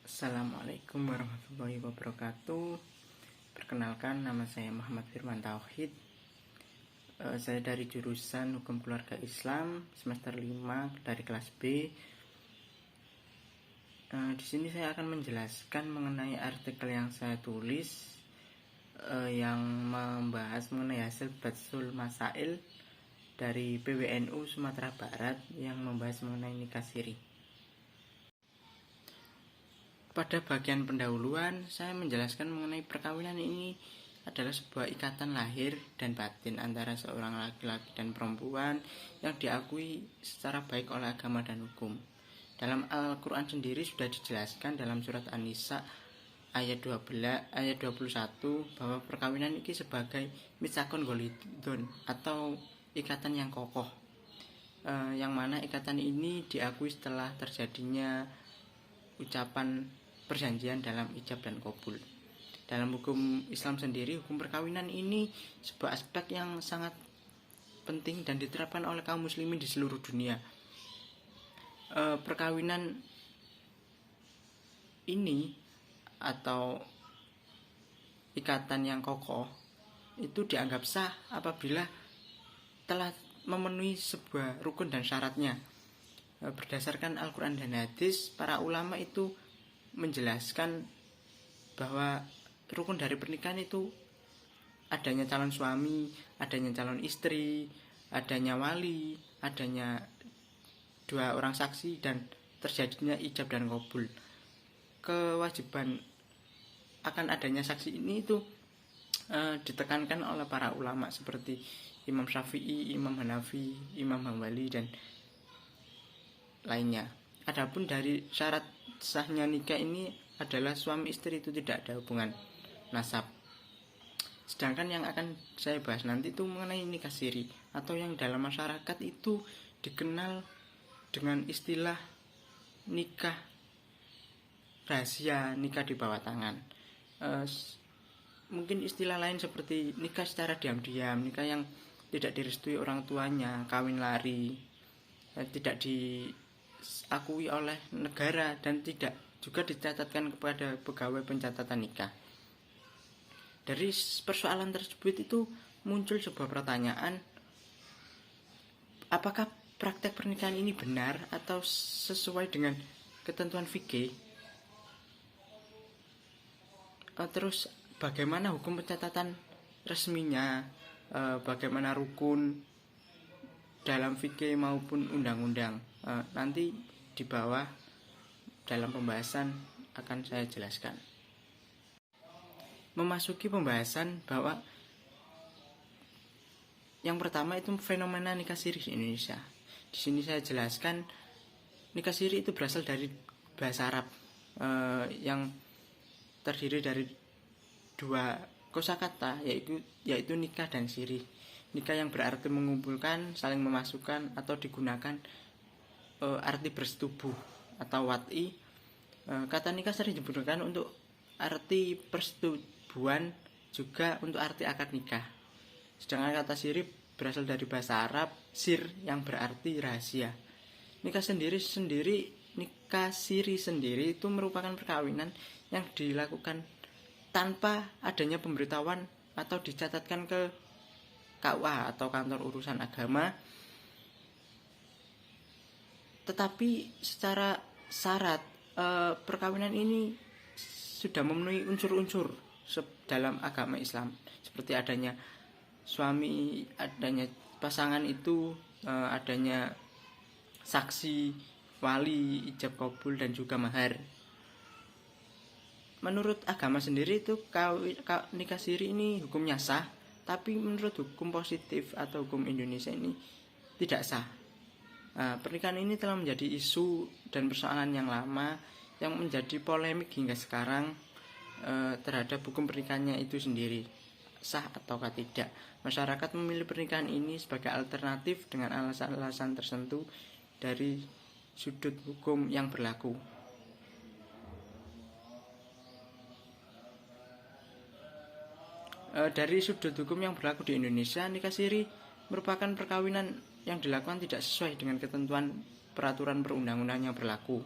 Assalamualaikum warahmatullahi wabarakatuh. Perkenalkan, nama saya Muhammad Firman Tauhid. Saya dari jurusan Hukum Keluarga Islam semester 5 dari kelas B. Di sini saya akan menjelaskan mengenai artikel yang saya tulis yang membahas mengenai hasil Batsul Masail dari PWNU Sumatera Barat yang membahas mengenai nikah siri. Pada bagian pendahuluan, saya menjelaskan mengenai perkawinan ini adalah sebuah ikatan lahir dan batin antara seorang laki-laki dan perempuan yang diakui secara baik oleh agama dan hukum. Dalam Al-Quran sendiri sudah dijelaskan dalam surat An-Nisa ayat 21 bahwa perkawinan ini sebagai mitsakon golidon atau ikatan yang kokoh, yang mana ikatan ini diakui setelah terjadinya ucapan perjanjian dalam ijab dan qabul. Dalam hukum Islam sendiri, hukum perkawinan ini sebuah aspek yang sangat penting dan diterapkan oleh kaum muslimin di seluruh dunia. Perkawinan ini atau ikatan yang kokoh itu dianggap sah apabila telah memenuhi sebuah rukun dan syaratnya. Berdasarkan Al-Quran dan hadis, para ulama itu menjelaskan bahwa rukun dari pernikahan itu adanya calon suami, adanya calon istri, adanya wali, adanya dua orang saksi, dan terjadinya ijab dan qabul. Kewajiban akan adanya saksi ini itu ditekankan oleh para ulama seperti Imam Syafi'i, Imam Hanafi, Imam Hambali, dan lainnya. Adapun dari syarat sahnya nikah ini adalah suami istri itu tidak ada hubungan nasab. Sedangkan yang akan saya bahas nanti itu mengenai nikah siri atau yang dalam masyarakat itu dikenal dengan istilah nikah rahasia, nikah di bawah tangan. Mungkin istilah lain seperti nikah secara diam-diam, nikah yang tidak direstui orang tuanya, kawin lari, tidak diakui oleh negara dan tidak juga dicatatkan kepada pegawai pencatatan nikah. Dari persoalan tersebut itu muncul sebuah pertanyaan, apakah praktek pernikahan ini benar atau sesuai dengan ketentuan fikih? Terus bagaimana hukum pencatatan resminya, bagaimana rukun dalam fikih maupun undang-undang? Nanti di bawah dalam pembahasan akan saya jelaskan. Memasuki pembahasan bahwa yang pertama itu fenomena nikah siri di Indonesia. Di sini saya jelaskan nikah siri itu berasal dari bahasa Arab yang terdiri dari dua kosakata yaitu nikah dan siri. Nikah yang berarti mengumpulkan, saling memasukkan atau digunakan arti bersetubuh atau wat'i. Kata nikah sering digunakan untuk arti persetubuhan, juga untuk arti akad nikah. Sedangkan kata siri berasal dari bahasa Arab sir yang berarti rahasia. Nikah siri sendiri itu merupakan perkawinan yang dilakukan tanpa adanya pemberitahuan atau dicatatkan ke KUA atau kantor urusan agama, tetapi secara syarat perkawinan ini sudah memenuhi unsur-unsur dalam agama Islam, seperti adanya suami, adanya pasangan itu, adanya saksi, wali, ijab qabul, dan juga mahar. Menurut agama sendiri itu nikah siri ini hukumnya sah, tapi menurut hukum positif atau hukum Indonesia ini tidak sah. Pernikahan ini telah menjadi isu dan persoalan yang lama yang menjadi polemik hingga sekarang terhadap hukum pernikahannya itu sendiri, sah ataukah tidak. Masyarakat memilih pernikahan ini sebagai alternatif dengan alasan-alasan tertentu dari sudut hukum yang berlaku. Dari sudut hukum yang berlaku di Indonesia, nikah siri merupakan perkawinan yang dilakukan tidak sesuai dengan ketentuan peraturan perundang-undangan yang berlaku.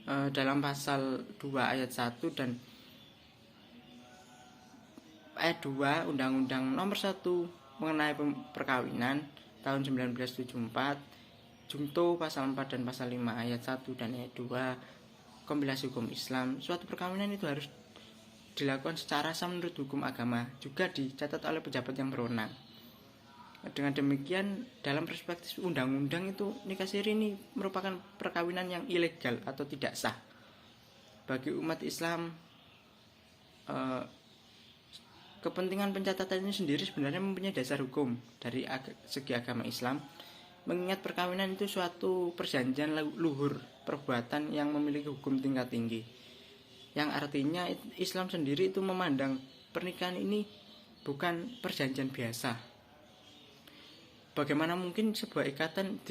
dalam pasal 2 ayat 1 dan ayat 2 Undang-Undang Nomor 1 mengenai perkawinan tahun 1974, Junto pasal 4 dan pasal 5 ayat 1 dan ayat 2 Kompilasi Hukum Islam. Suatu perkawinan itu harus dilakukan secara sah menurut hukum agama, juga dicatat oleh pejabat yang berwenang. Dengan demikian, dalam perspektif undang-undang itu nikah siri ini merupakan perkawinan yang ilegal atau tidak sah. Bagi umat Islam, kepentingan pencatatan ini sendiri sebenarnya mempunyai dasar hukum dari segi agama Islam, mengingat perkawinan itu suatu perjanjian luhur perbuatan yang memiliki hukum tingkat tinggi, yang artinya Islam sendiri itu memandang pernikahan ini bukan perjanjian biasa. Bagaimana mungkin sebuah ikatan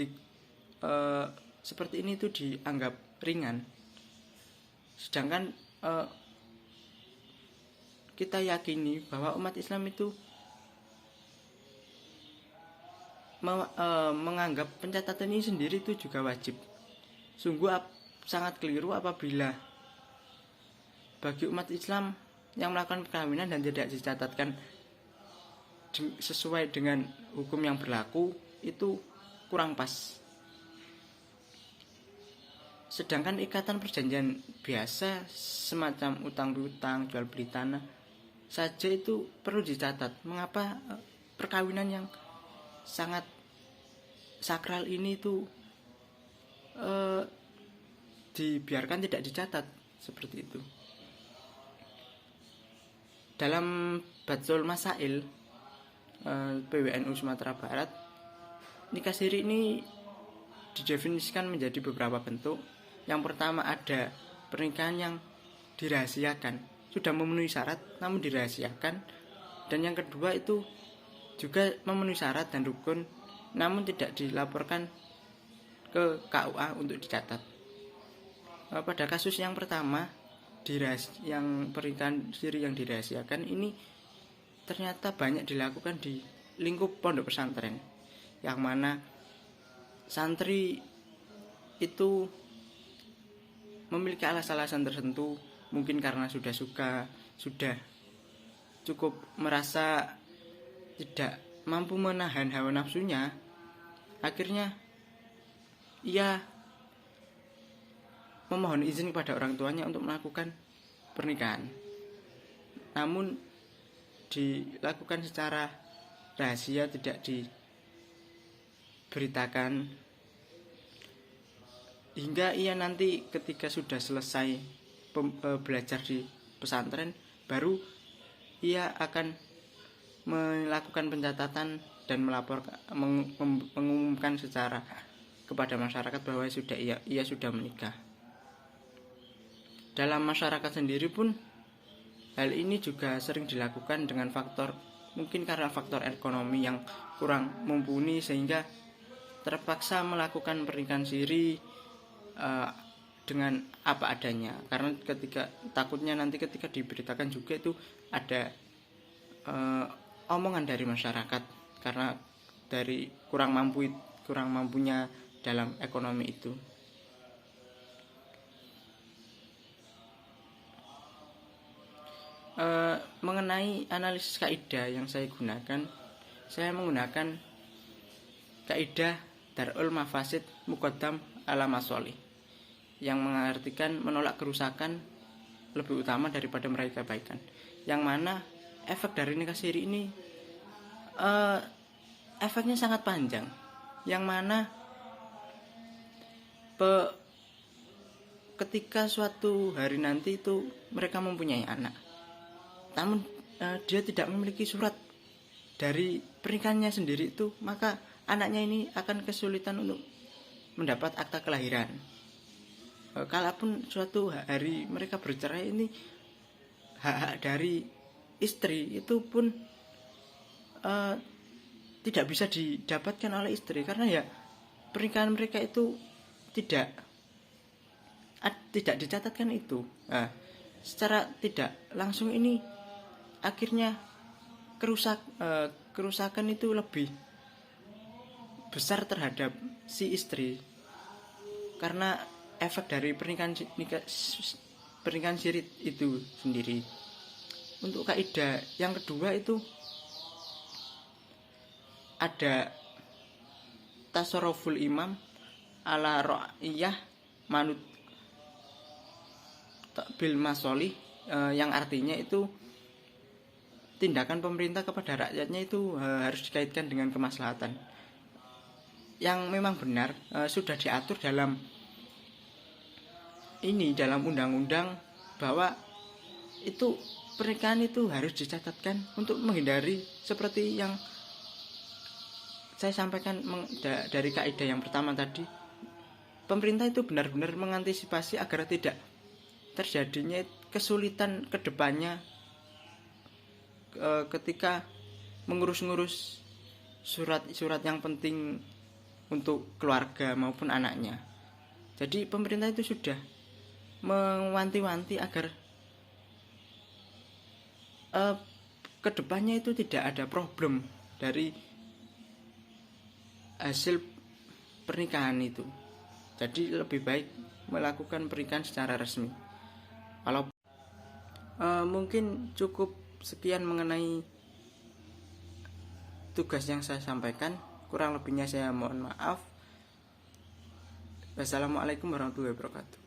seperti ini itu dianggap ringan, sedangkan kita yakini bahwa umat Islam itu menganggap pencatatan ini sendiri itu juga wajib. Sungguh sangat keliru apabila bagi umat Islam yang melakukan perkawinan dan tidak dicatatkan sesuai dengan hukum yang berlaku itu kurang pas. Sedangkan ikatan perjanjian biasa semacam utang piutang, jual beli tanah saja itu perlu dicatat. Mengapa perkawinan yang sangat sakral ini itu dibiarkan tidak dicatat seperti itu? Dalam Batsul Masail PWNU Sumatera Barat, nikah siri ini didefinisikan menjadi beberapa bentuk. Yang pertama ada pernikahan yang dirahasiakan, sudah memenuhi syarat namun dirahasiakan. Dan yang kedua itu juga memenuhi syarat dan rukun namun tidak dilaporkan ke KUA untuk dicatat. Pada kasus yang pertama, yang pernikahan siri yang dirahasiakan ini ternyata banyak dilakukan di lingkup pondok pesantren, yang mana santri itu memiliki alasan-alasan tertentu, mungkin karena sudah suka, sudah cukup merasa tidak mampu menahan hawa nafsunya, akhirnya ia memohon izin kepada orang tuanya untuk melakukan pernikahan, namun dilakukan secara rahasia, tidak diberitakan, hingga ia nanti ketika sudah selesai belajar di pesantren baru ia akan melakukan pencatatan dan mengumumkan secara kepada masyarakat bahwa ia sudah menikah. Dalam masyarakat sendiri pun hal ini juga sering dilakukan dengan faktor, mungkin karena faktor ekonomi yang kurang mumpuni sehingga terpaksa melakukan pernikahan siri dengan apa adanya, karena takutnya nanti ketika diberitakan juga itu ada omongan dari masyarakat karena dari kurang mampunya dalam ekonomi itu. Mengenai analisis kaidah yang saya gunakan, saya menggunakan kaidah Darul Mafasid Muqaddam ala Masolih, yang mengartikan menolak kerusakan lebih utama daripada meraih kebaikan, yang mana efek dari nikah siri ini efeknya sangat panjang, yang mana ketika suatu hari nanti itu mereka mempunyai anak, namun dia tidak memiliki surat dari pernikahannya sendiri itu, maka anaknya ini akan kesulitan untuk mendapat akta kelahiran. Kalaupun suatu hari mereka bercerai, ini hak-hak dari istri itu pun tidak bisa didapatkan oleh istri, karena ya pernikahan mereka itu tidak dicatatkan itu. Secara tidak langsung ini akhirnya kerusakan itu lebih besar terhadap si istri, karena efek dari pernikahan siri itu sendiri. Untuk kaidah yang kedua itu ada tasarruful imam ala ra'iyah manut bil masolih, yang artinya itu tindakan pemerintah kepada rakyatnya itu harus dikaitkan dengan kemaslahatan yang memang benar, sudah diatur dalam undang-undang bahwa itu pernikahan itu harus dicatatkan untuk menghindari seperti yang saya sampaikan dari kaidah yang pertama tadi. Pemerintah itu benar-benar mengantisipasi agar tidak terjadinya kesulitan kedepannya ketika mengurus-ngurus surat-surat yang penting untuk keluarga maupun anaknya. Jadi pemerintah itu sudah mewanti-wanti agar kedepannya itu tidak ada problem dari hasil pernikahan itu. Jadi lebih baik melakukan pernikahan secara resmi. Kalau mungkin cukup sekian mengenai tugas yang saya sampaikan. Kurang lebihnya saya mohon maaf. Wassalamualaikum warahmatullahi wabarakatuh.